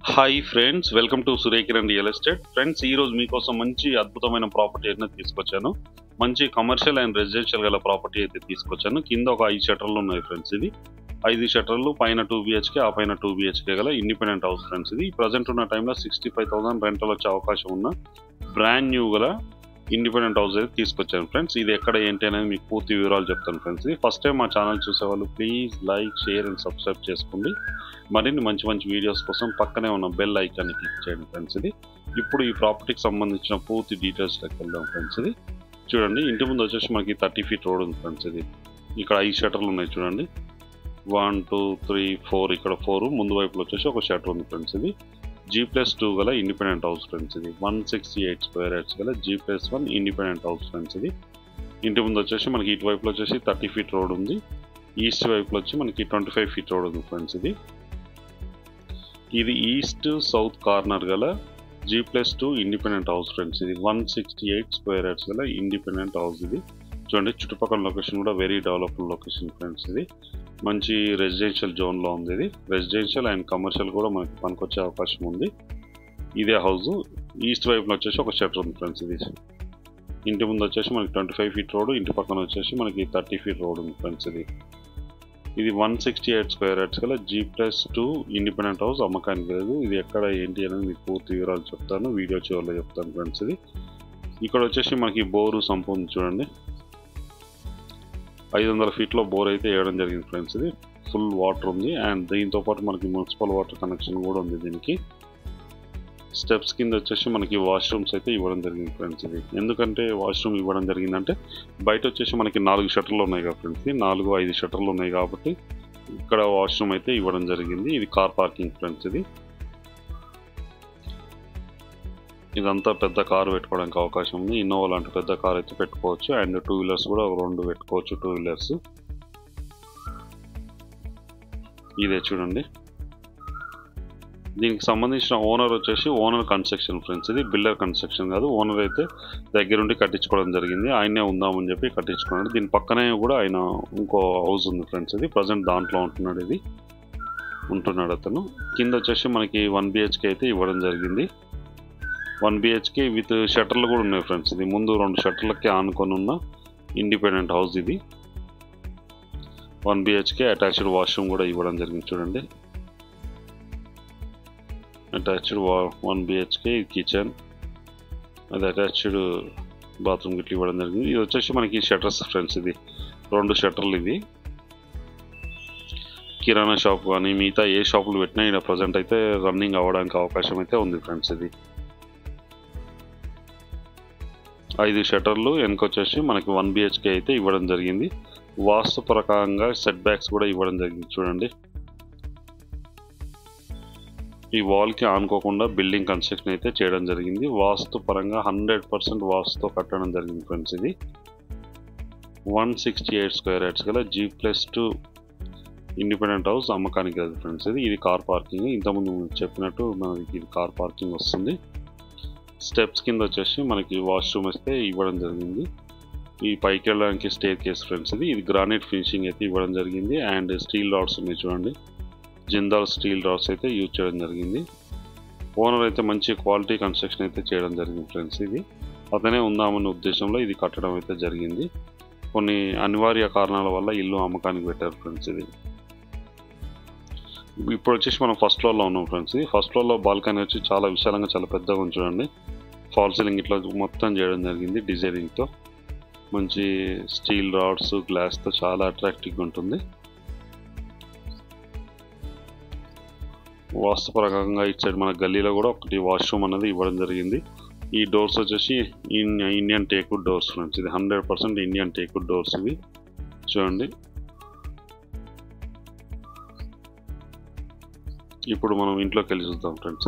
Hi friends, welcome to Surekiran real estate. Friends, ఈ రోజు మీకోసం మంచి అద్భుతమైన ప్రాపర్టీ అయితే తీసుకొచ్చాను. మంచి కమర్షియల్ అండ్ రెసిడెన్షియల్ గల ప్రాపర్టీ అయితే తీసుకొచ్చాను. కింద ఒక 5 షట్టర్లు ఉన్నాయి ఫ్రెండ్స్. ఇది 5 షట్టర్లు, పైన 2 BHK, ఆ పైన 2 BHK గల ఇండిపెండెంట్ హౌస్ ఫ్రెండ్స్. ఇది ప్రజెంట్ ఉన్న టైంలో 65,000 రెంటల్ వచ్చే అవకాశం ఉన్న బ్రాండ్ న్యూ గల ఇండిపెండెంట్ హౌస్ అయితే తీసుకొచ్చాను ఫ్రెండ్స్. ఇది ఎక్కడ ఏంటి అనేది మీకు పూర్తి వివరాలు చెప్తాను ఫ్రెండ్స్. ఇది ఫస్ట్ టైం మా ఛానల్ చూసేవాళ్ళు please like, share and subscribe చేసుకోండి. మరిన్ని మంచి మంచి వీడియోస్ కోసం పక్కనే ఉన్న బెల్ ఐకాన్ని క్లిక్ చేయండి ఫ్రెండ్స్. ఇది ఇప్పుడు ఈ ప్రాపర్టీకి సంబంధించిన పూర్తి డీటెయిల్స్లోకి వెళ్దాం ఫ్రెండ్స్. ఇది చూడండి, ఇంటి ముందు వచ్చేసి మనకి 30 feet రోడ్ ఉంది ఫ్రెండ్స్. ఇది ఇక్కడ 5 షట్టర్లు ఉన్నాయి చూడండి. 1 2 3 4, ఇక్కడ 4. ముందు వైపులో వచ్చేసి ఒక షట్టర్ ఉంది ఫ్రెండ్స్. ఇది G+2 గల ఇండిపెండెంట్ హౌస్ ఫ్రెండ్స్. ఇది 168 square yards గల G+1 ఇండిపెండెంట్ హౌస్ ఫ్రెండ్స్. ఇది ఇంటి ముందు వచ్చేసి మనకి ఇటు వైపులో వచ్చేసి 30 feet రోడ్ ఉంది. ఈస్ట్ వైపులో వచ్చి మనకి 25 feet రోడ్ ఉంది ఫ్రెండ్స్. ఇది ఈస్ట్ సౌత్ కార్నర్ గల G+2 ఇండిపెండెంట్ హౌస్ ఫ్రెండ్స్. ఇది 168 square yards గల ఇండిపెండెంట్ హౌస్. ఇది చూడండి, చుట్టుపక్కల లొకేషన్ కూడా వెరీ డెవలప్డ్ లొకేషన్ ఫ్రెండ్స్. ఇది మంచి రెసిడెన్షియల్ జోన్లో ఉంది. ఇది రెసిడెన్షియల్ అండ్ కమర్షియల్ కూడా మనకి పనికొచ్చే అవకాశం ఉంది. ఇదే హౌస్ ఈస్ట్ వైపులో వచ్చేసి ఒక షట్టర్ ఉంది ఫ్రెండ్స్. ఇది ఇంటి ముందు వచ్చేసి మనకి 25 feet రోడ్, ఇంటి పక్కన వచ్చేసి మనకి 30 feet రోడ్ ఉంది ఫ్రెండ్స్. ఇది 168 square yards గల G+2 ఇండిపెండెంట్ హౌస్ అమ్మకానికి లేదు. ఇది ఎక్కడ ఏంటి అనేది మీకు పూర్తి వివరాలు చెప్తాను, వీడియో చివరిలో చెప్తాను ఫ్రెండ్స్. ఇది ఇక్కడ వచ్చేసి మనకి బోరు సంపు ఉంది చూడండి. 500 feet బోర్ అయితే వేయడం జరిగింది ఫ్రెండ్స్. ఇది ఫుల్ వాటర్ ఉంది అండ్ దీంతో పాటు మనకి మున్సిపల్ వాటర్ కనెక్షన్ కూడా ఉంది. దీనికి స్టెప్స్ కింద వచ్చేసి మనకి వాష్రూమ్స్ అయితే ఇవ్వడం జరిగింది ఫ్రెండ్స్. ఇది ఎందుకంటే వాష్రూమ్ ఇవ్వడం జరిగిందంటే బయట వచ్చేసి మనకి 4 షట్టర్లు ఉన్నాయి కదా ఫ్రెండ్స్. 4-5 షట్టర్లు ఉన్నాయి కాబట్టి ఇక్కడ వాష్రూమ్ అయితే ఇవ్వడం జరిగింది. ఇది కార్ పార్కింగ్ ఫ్రెండ్స్. ఇదంతా పెద్ద కారు పెట్టుకోవడానికి అవకాశం ఉంది. ఇన్నోవా లాంటి పెద్ద కార్ అయితే పెట్టుకోవచ్చు అండ్ 2 wheelers కూడా 2 పెట్టుకోవచ్చు, 2 wheelers. ఇదే చూడండి, దీనికి సంబంధించిన ఓనర్ వచ్చేసి ఓనర్ కన్స్ట్రక్షన్ ఫ్రెండ్స్. ఇది బిల్డర్ కన్స్ట్రక్షన్ కాదు, ఓనర్ అయితే దగ్గరుండి కట్టించుకోవడం జరిగింది. ఆయనే ఉందామని చెప్పి కట్టించుకున్నాడు. దీని పక్కనే కూడా ఆయన ఇంకో హౌస్ ఉంది ఫ్రెండ్స్. ఇది ప్రజెంట్ దాంట్లో ఉంటున్నాడు అతను. కింద వచ్చేసి మనకి 1 BHK అయితే ఇవ్వడం జరిగింది. 1 BHK విత్ షట్టర్లు కూడా ఉన్నాయి ఫ్రెండ్స్. ఇది ముందు 2 షట్టర్లకి ఆనుకొని ఉన్న ఇండిపెండెంట్ హౌస్. ఇది 1 BHK అటాచ్డ్ వాష్రూమ్ కూడా ఇవ్వడం జరిగింది చూడండి. అటాచ్డ్ 1 BHK కిచెన్, అది అటాచ్డ్ బాత్రూమ్ గిట్ల ఇవ్వడం జరిగింది. ఇది వచ్చేసి మనకి షట్టర్స్ ఫ్రెండ్స్. ఇది 2 షట్టర్లు. ఇది కిరాణా షాప్ కానీ మిగతా ఏ షాపులు పెట్టినా ఇక్కడ ప్రజెంట్ అయితే రన్నింగ్ అవ్వడానికి అవకాశం అయితే ఉంది ఫ్రెండ్స్. ఇది 5 షట్టర్లు, వెనకొచ్చేసి మనకి 1 BHK అయితే ఇవ్వడం జరిగింది. వాస్తు ప్రకారంగా సెట్ బ్యాక్స్ కూడా ఇవ్వడం జరిగింది చూడండి. ఈ వాల్కి ఆనుకోకుండా బిల్డింగ్ కన్స్ట్రక్షన్ అయితే చేయడం జరిగింది. వాస్తు పరంగా 100% వాస్తుతో కట్టడం జరిగింది ఫ్రెండ్స్. ఇది 168 square yards గల G+2 ఇండిపెండెంట్ హౌస్ అమ్మకానికి కాదు ఫ్రెండ్స్. ఇది కార్ పార్కింగ్. ఇంతకుముందు చెప్పినట్టు మనకి ఇది కార్ పార్కింగ్ వస్తుంది. స్టెప్స్ కింద వచ్చేసి మనకి వాష్రూమ్ అయితే ఇవ్వడం జరిగింది. ఈ పైకి వెళ్ళడానికి స్టేర్ కేస్ ఫ్రెండ్స్. ఇది గ్రానైట్ ఫినిషింగ్ అయితే ఇవ్వడం జరిగింది అండ్ స్టీల్ రాడ్స్ ఉన్నాయి చూడండి. జిందాల్ స్టీల్ రాడ్స్ అయితే యూజ్ చేయడం జరిగింది. ఓనర్ అయితే మంచి క్వాలిటీ కన్స్ట్రక్షన్ అయితే చేయడం జరిగింది ఫ్రెండ్స్. ఇది అతనే ఉందామనే ఉద్దేశంలో ఇది కట్టడం అయితే జరిగింది. కొన్ని అనివార్య కారణాల వల్ల ఇల్లు అమ్మకానికి పెట్టారు ఫ్రెండ్స్. ఇది ఇప్పుడు వచ్చేసి మనం ఫస్ట్ ఫ్లోర్లో ఉన్నాం ఫ్రెండ్స్. ఫస్ట్ ఫ్లోర్లో బాల్కనీ వచ్చి చాలా విశాలంగా, చాలా పెద్దగా ఉంది చూడండి. ఫాల్ సీలింగ్ ఇట్లా మొత్తం చేయడం జరిగింది డిజైనింగ్తో. మంచి స్టీల్ రాడ్స్, గ్లాస్తో చాలా అట్రాక్టివ్గా ఉంటుంది. వాస్తు ప్రకారంగా ఇటు సైడ్ మన గల్లీలో కూడా ఒకటి వాష్రూమ్ అనేది ఇవ్వడం జరిగింది. ఈ డోర్స్ వచ్చేసి ఇండియన్ టేక్వుడ్ డోర్స్ ఫ్రెండ్స్. ఇది 100% ఇండియన్ టేక్వుడ్ డోర్స్. ఇవి చూడండి. ఇప్పుడు మనం ఇంట్లోకి వెళ్ళి చూద్దాం ఫ్రెండ్స్.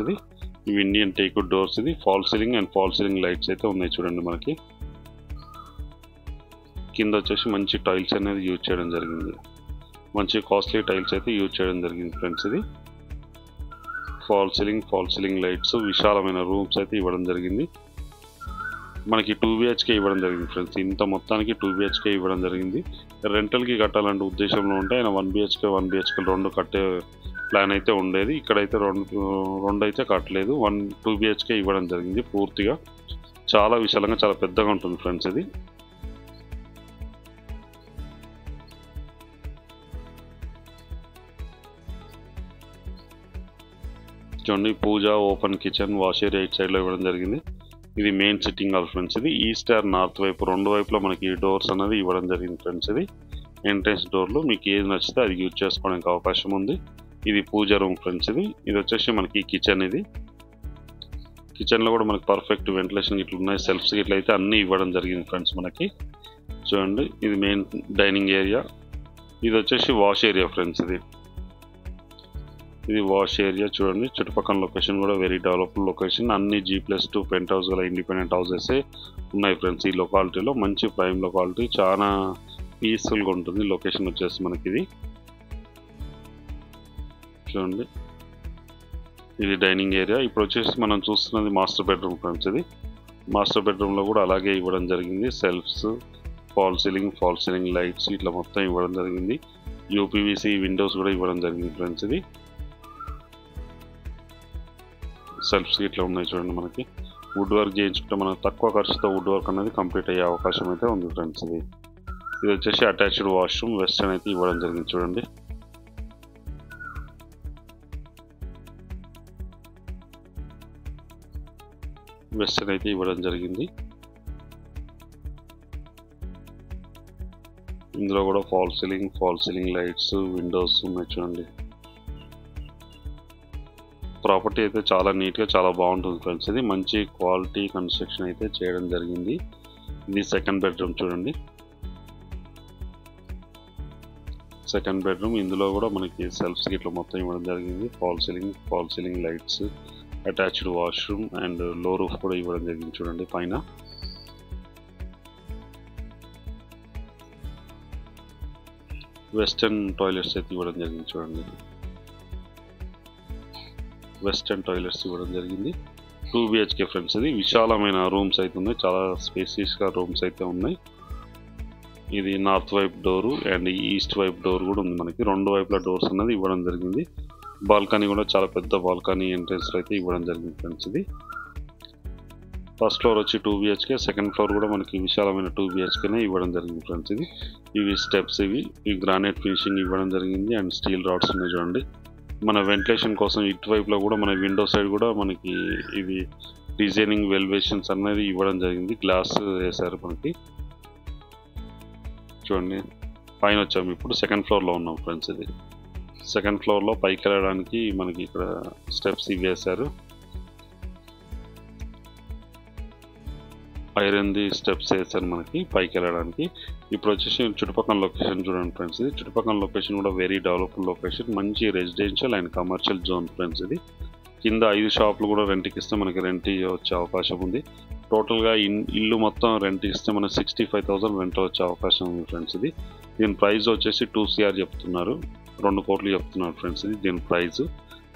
ఇవి ఇండియన్ టేక్వుడ్ డోర్స్. ఇది fall ceiling and fall ceiling lights అయితే ఉన్నాయి చూడండి మనకి. కింద వచ్చేసి మంచి టైల్స్ అనేది యూజ్ చేయడం జరిగింది. మంచి కాస్ట్లీ టైల్స్ అయితే యూజ్ చేయడం జరిగింది ఫ్రెండ్స్. ఇది ఫాల్ సీలింగ్ లైట్స్, విశాలమైన రూమ్స్ అయితే ఇవ్వడం జరిగింది. మనకి 2 BHK ఇవ్వడం జరిగింది ఫ్రెండ్స్. ఇంత మొత్తానికి 2 BHK ఇవ్వడం జరిగింది. రెంటల్కి కట్టాలంటే ఉద్దేశంలో ఉంటే ఆయన 1 BHK 1 BHK 2 కట్టే ప్లాన్ అయితే ఉండేది. ఇక్కడైతే రెండు అయితే కట్టలేదు, 2 BHK ఇవ్వడం జరిగింది. పూర్తిగా చాలా విశాలంగా చాలా పెద్దగా ఉంటుంది ఫ్రెండ్స్. ఇది చూడండి, పూజ, ఓపెన్ కిచెన్, వాష్ ఏరియా ఇటు సైడ్లో ఇవ్వడం జరిగింది. ఇది మెయిన్ సిట్టింగ్ హాల్ ఫ్రెండ్స్. ఇది ఈస్ట్ ఆర్ నార్త్ వైపు రెండు వైపులో మనకి డోర్స్ అనేది ఇవ్వడం జరిగింది ఫ్రెండ్స్. ఇది ఎంట్రెన్స్ డోర్లు, మీకు ఏది నచ్చితే అది యూజ్ చేసుకోవడానికి అవకాశం ఉంది. ఇది పూజ రూమ్ ఫ్రెండ్స్. ఇది వచ్చేసి మనకి కిచెన్. ఇది కిచెన్లో కూడా మనకి పర్ఫెక్ట్ వెంటిలేషన్ ఇట్లా ఉన్నాయి, సెల్ఫ్స్ ఇట్లా అయితే అన్నీ ఇవ్వడం జరిగింది ఫ్రెండ్స్ మనకి. చూడండి, ఇది మెయిన్ డైనింగ్ ఏరియా. ఇది వచ్చేసి వాష్ ఏరియా ఫ్రెండ్స్. ఇది వాష్ ఏరియా. చూడండి, చుట్టుపక్కల లొకేషన్ కూడా వెరీ డెవలప్డ్ లొకేషన్. అన్ని G+2 పెంట్ హౌస్ గల ఇండిపెండెంట్ హౌసెస్ ఉన్నాయి ఫ్రెండ్స్. ఈ లొకాలిటీలో మంచి ప్రైమ్ లొకాలిటీ, చాలా పీస్ఫుల్గా ఉంటుంది లొకేషన్ వచ్చేసి మనకి. ఇది చూడండి, ఇది డైనింగ్ ఏరియా. ఇప్పుడు వచ్చేసి మనం చూస్తున్నది మాస్టర్ బెడ్రూమ్ ఫ్రెండ్స్. ఇది మాస్టర్ బెడ్రూమ్లో కూడా అలాగే ఇవ్వడం జరిగింది. సెల్ఫ్స్, ఫాల్ సీలింగ్ లైట్స్ ఇట్లా మొత్తం ఇవ్వడం జరిగింది. UPVC విండోస్ కూడా ఇవ్వడం జరిగింది ఫ్రెండ్స్. ఇది సెల్ఫ్స్ ఇట్లా ఉన్నాయి చూడండి. మనకి వుడ్ వర్క్ చేయించుకుంటే మనకు తక్కువ ఖర్చుతో వుడ్ వర్క్ అనేది కంప్లీట్ అయ్యే అవకాశం అయితే ఉంది ఫ్రెండ్స్. ఇది వచ్చేసి అటాచ్డ్ వాష్రూమ్, వెస్టర్న్ అయితే ఇవ్వడం జరిగింది చూడండి. వెస్టర్న్ అయితే ఇవ్వడం జరిగింది. ఇందులో కూడా ఫాల్ సీలింగ్ లైట్స్, విండోస్ ఉన్నాయి చూడండి. ప్రాపర్టీ అయితే చాలా నీట్గా చాలా బాగుంటుంది ఫ్రెండ్స్. ఇది మంచి క్వాలిటీ కన్స్ట్రక్షన్ అయితే చేయడం జరిగింది. ఇది సెకండ్ బెడ్రూమ్ చూడండి. సెకండ్ బెడ్రూమ్, ఇందులో కూడా మనకి సెల్ఫ్స్ ఇట్లా మొత్తం ఇవ్వడం జరిగింది. Fall ceiling lights, attached washroom and లో రూఫ్ కూడా ఇవ్వడం జరిగింది చూడండి. పైన వెస్టర్న్ టాయిలెట్స్ అయితే ఇవ్వడం జరిగింది చూడండి. వెస్టర్న్ టాయిలెట్స్ ఇవ్వడం జరిగింది. 2 BHK ఫ్రెండ్స్. ఇది విశాలమైన రూమ్స్ అయితే ఉన్నాయి, చాలా స్పేసియస్గా రూమ్స్ అయితే ఉన్నాయి. ఇది నార్త్ వైపు డోరు అండ్ ఈస్ట్ వైపు డోర్ కూడా ఉంది మనకి. రెండు వైపుల డోర్స్ అనేది ఇవ్వడం జరిగింది. బాల్కనీ కూడా చాలా పెద్ద బాల్కనీ ఎంట్రెన్స్ అయితే ఇవ్వడం జరిగింది ఫ్రెండ్స్. ఇది ఫస్ట్ ఫ్లోర్ వచ్చి 2 BHK, సెకండ్ ఫ్లోర్ కూడా మనకి విశాలమైన 2 BHKనే ఇవ్వడం జరిగింది ఫ్రెండ్స్. ఇవి స్టెప్స్, ఇవి గ్రానైట్ ఫినిషింగ్ ఇవ్వడం జరిగింది అండ్ స్టీల్ రాడ్స్ ఉన్నాయి చూడండి. మన వెంటిలేషన్ కోసం ఇటువైపులో కూడా మన విండో సైడ్ కూడా మనకి ఇవి డిజైనింగ్ వెల్వేషన్స్ అనేది ఇవ్వడం జరిగింది. గ్లాస్ వేశారు మనకి. చూడండి, పైన వచ్చాము, ఇప్పుడు సెకండ్ ఫ్లోర్లో ఉన్నాం ఫ్రెండ్స్. ఇది సెకండ్ ఫ్లోర్లో పైకి వెళ్ళడానికి మనకి ఇక్కడ స్టెప్స్ ఇవి వేశారు. ఐరన్ది స్టెప్స్ వేసారు మనకి పైకి వెళ్ళడానికి. ఇప్పుడు వచ్చేసి చుట్టుపక్కల లొకేషన్ చూడండి ఫ్రెండ్స్. ఇది చుట్టుపక్కల లొకేషన్ కూడా వెరీ డెవలప్డ్ లొకేషన్, మంచి residential and commercial zone friends. ఇది కింద 5 షాపులు కూడా రెంట్కి ఇస్తే మనకి రెంట్ వచ్చే అవకాశం ఉంది. టోటల్గా ఇల్లు మొత్తం రెంట్ ఇస్తే మనకి 65,000 రెంట్ వచ్చే అవకాశం ఉంది ఫ్రెండ్స్. దీని ప్రైస్ వచ్చేసి 2 CR చెప్తున్నారు, 2 కోట్లు చెప్తున్నారు ఫ్రెండ్స్. దీని ప్రైస్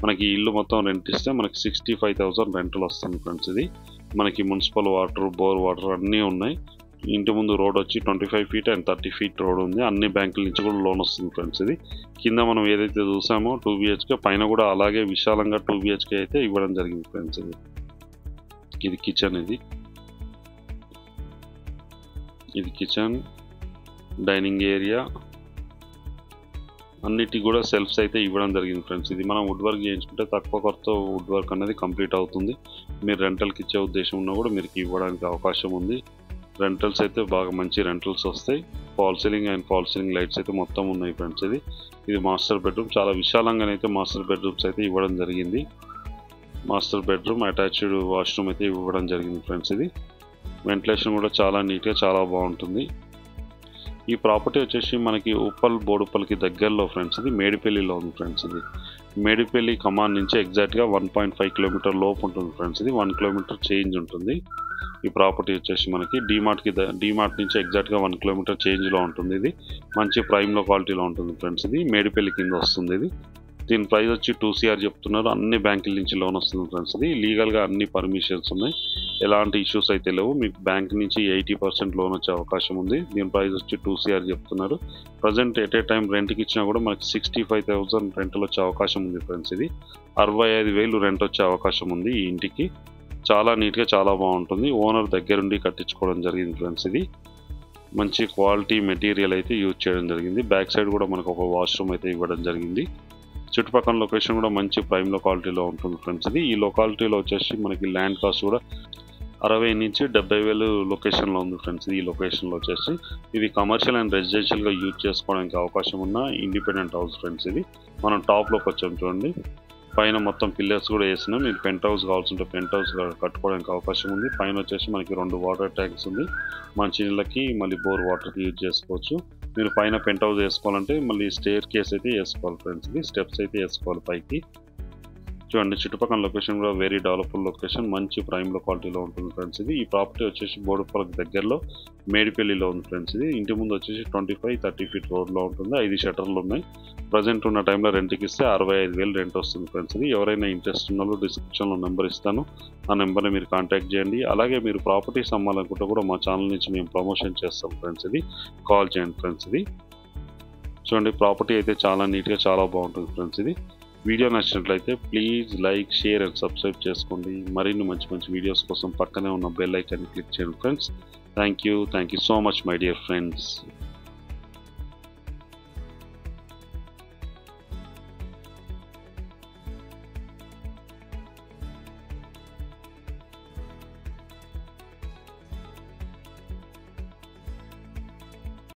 మనకి ఇల్లు మొత్తం రెంట్ ఇస్తే మనకి 65,000 రెంట్లు వస్తుంది ఫ్రెండ్స్. మనకి మున్సిపల్ వాటర్, బోర్ వాటర్ అన్నీ ఉన్నాయి. ఇంటి ముందు రోడ్ వచ్చి 25 feet అండ్ 30 feet రోడ్ ఉంది. అన్ని బ్యాంకుల నుంచి కూడా లోన్ వస్తుంది ఫ్రెండ్స్. కింద మనం ఏదైతే చూసామో 2 BHK, పైన కూడా అలాగే విశాలంగా 2 BHK అయితే ఇవ్వడం జరిగింది ఫ్రెండ్స్. ఇది కిచెన్. ఇది కిచెన్, డైనింగ్ ఏరియా, అన్నిటికీ కూడా సెల్ఫ్స్ అయితే ఇవ్వడం జరిగింది ఫ్రెండ్స్. ఇది మనం వుడ్ వర్క్ చేయించుకుంటే తక్కువ ఖర్చుతో వుడ్ వర్క్ అనేది కంప్లీట్ అవుతుంది. మీరు రెంటల్కి ఇచ్చే ఉద్దేశం ఉన్నా కూడా మీరు ఇవ్వడానికి అవకాశం ఉంది. రెంటల్స్ అయితే బాగా మంచి రెంటల్స్ వస్తాయి. ఫాల్ సీలింగ్ లైట్స్ అయితే మొత్తం ఉన్నాయి ఫ్రెండ్స్. ఇది మాస్టర్ బెడ్రూమ్. చాలా విశాలంగానైతే మాస్టర్ బెడ్రూమ్స్ అయితే ఇవ్వడం జరిగింది. మాస్టర్ బెడ్రూమ్, అటాచ్డ్ వాష్రూమ్ అయితే ఇవ్వడం జరిగింది ఫ్రెండ్స్. వెంటిలేషన్ కూడా చాలా నీట్గా చాలా బాగుంటుంది. ఈ ప్రాపర్టీ వచ్చేసి మనకి బోడుప్పల్కి దగ్గరలో ఫ్రెండ్స్. మేడిపల్లిలో ఉంది ఫ్రెండ్స్. మేడిపల్లి కమాన్ నుంచి ఎగ్జాక్ట్గా 1.5 kilometer లోపు ఉంటుంది ఫ్రెండ్స్. 1 kilometer చేంజ్ ఉంటుంది. ఈ ప్రాపర్టీ వచ్చేసి మనకి డీమార్ట్ నుంచి ఎగ్జాక్ట్గా 1 kilometer చేంజ్లో ఉంటుంది. మంచి ప్రైమ్ లొకాలిటీలో ఉంటుంది ఫ్రెండ్స్. మేడిపల్లి కింద వస్తుంది. దీని ప్రైస్ వచ్చి 2 CR చెప్తున్నారు. అన్ని బ్యాంకుల నుంచి లోన్ వస్తుంది ఫ్రెండ్స్. ఇది లీగల్గా అన్ని పర్మిషన్స్ ఉన్నాయి, ఎలాంటి ఇష్యూస్ అయితే లేవు. మీకు బ్యాంక్ నుంచి 80% లోన్ వచ్చే అవకాశం ఉంది. దీని ప్రైస్ వచ్చి 2 CR చెప్తున్నారు. ప్రజెంట్ ఎట్ ఏ టైం రెంట్కి ఇచ్చినా కూడా మనకి 65,000 రెంటల్ వచ్చే అవకాశం ఉంది ఫ్రెండ్స్. ఇది 65,000 రెంట్ వచ్చే అవకాశం ఉంది ఈ ఇంటికి. చాలా నీట్గా చాలా బాగుంటుంది. ఓనర్ దగ్గరుండి కట్టించుకోవడం జరిగింది ఫ్రెండ్స్. ఇది మంచి క్వాలిటీ మెటీరియల్ అయితే యూజ్ చేయడం జరిగింది. బ్యాక్ సైడ్ కూడా మనకు ఒక వాష్రూమ్ అయితే ఇవ్వడం జరిగింది. చుట్టుపక్కల లొకేషన్ కూడా మంచి ప్రైమ్ లొకాలిటీలో ఉంటుంది ఫ్రెండ్స్. ఇది ఈ లొకాలిటీలో వచ్చేసి మనకి ల్యాండ్ కాస్ట్ కూడా 60 నుంచి 70,000 లొకేషన్లో ఉంది ఫ్రెండ్స్. ఈ లొకేషన్లో వచ్చేసి ఇది కమర్షియల్ అండ్ రెసిడెన్షియల్గా యూజ్ చేసుకోవడానికి అవకాశం ఉన్న ఇండిపెండెంట్ హౌస్ ఫ్రెండ్స్. ఇది మనం టాప్లోకి వచ్చాం చూడండి. పైన మొత్తం పిల్లర్స్ కూడా వేసినాం. మీకు పెంట్ హౌస్ కావాల్సి ఉంటే పెంట్ హౌస్ కట్టుకోవడానికి అవకాశం ఉంది. పైన వచ్చేసి మనకి 2 వాటర్ ట్యాంక్స్ ఉంది. మంచినీళ్ళకి మళ్ళీ బోర్ వాటర్కి యూజ్ చేసుకోవచ్చు. మీరు పైన పెంట్ హౌస్ వేసుకోవాలంటే మళ్ళీ స్టేర్ కేస్ అయితే వేసుకోవాలి ఫ్రెండ్స్. ఇది స్టెప్స్ అయితే వేసుకోవాలి పైకి. చూడండి చుట్టుపక్కల లొకేషన్ కూడా వెరీ డెవలప్డ్ లొకేషన్, మంచి ప్రైమ్ లొకాలిటీలో ఉంటుంది ఫ్రెండ్స్. ఇది ఈ ప్రాపర్టీ వచ్చేసి బోడుపల్లికి దగ్గరలో మేడిపల్లిలో ఉంది ఫ్రెండ్స్. ఇది ఇంటి ముందు వచ్చేసి 25-30 ఫీట్ రోడ్లో ఉంటుంది. 5 షటర్లు ఉన్నాయి. ప్రజెంట్ ఉన్న టైంలో రెంట్కి ఇస్తే 65,000 రెంట్ వస్తుంది ఫ్రెండ్స్. ఇది ఎవరైనా ఇంట్రెస్ట్ ఉన్న వాళ్ళు డిస్క్రిప్షన్లో నెంబర్ ఇస్తాను, ఆ నెంబర్ని మీరు కాంటాక్ట్ చేయండి. అలాగే మీరు ప్రాపర్టీస్ అమ్మాలనుకుంటే కూడా మా ఛానల్ నుంచి మేము ప్రమోషన్ చేస్తాం ఫ్రెండ్స్. ఇది కాల్ చేయండి ఫ్రెండ్స్. ఇది చూడండి ప్రాపర్టీ అయితే చాలా నీట్గా చాలా బాగుంటుంది ఫ్రెండ్స్. ఇది వీడియో నచ్చినట్లయితే please like, share and subscribe చేసుకోండి. మరిన్ని మంచి మంచి వీడియోస్ కోసం పక్కనే ఉన్న బెల్ ఐకాన్ని క్లిక్ చేయండి friends. Thank you so much my dear friends.